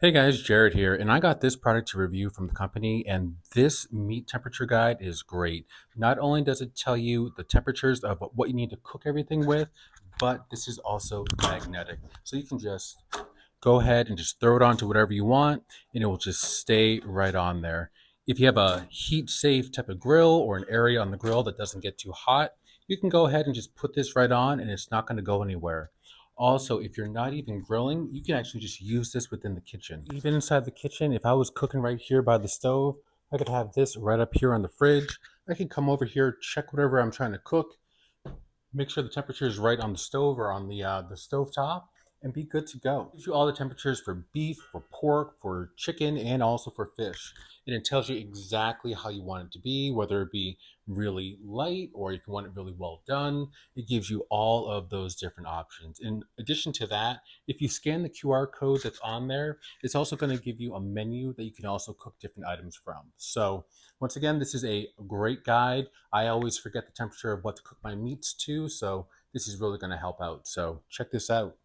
Hey guys, Jared here, and I got this product to review from the company, and this meat temperature guide is great. Not only does it tell you the temperatures of what you need to cook everything with, but this is also magnetic. So you can just go ahead and just throw it onto whatever you want, and it will just stay right on there. If you have a heat safe type of grill or an area on the grill that doesn't get too hot, you can go ahead and just put this right on, and it's not going to go anywhere. Also, if you're not even grilling, you can actually just use this within the kitchen. Even inside the kitchen, if I was cooking right here by the stove, I could have this right up here on the fridge. I can come over here, check whatever I'm trying to cook, make sure the temperature is right on the stove or on the stove top, and be good to go. It gives you all the temperatures for beef, for pork, for chicken, and also for fish. And it tells you exactly how you want it to be, whether it be really light or if you want it really well done. It gives you all of those different options. In addition to that, if you scan the QR code that's on there, it's also going to give you a menu that you can also cook different items from. So once again, this is a great guide. I always forget the temperature of what to cook my meats to, so this is really going to help out. So check this out.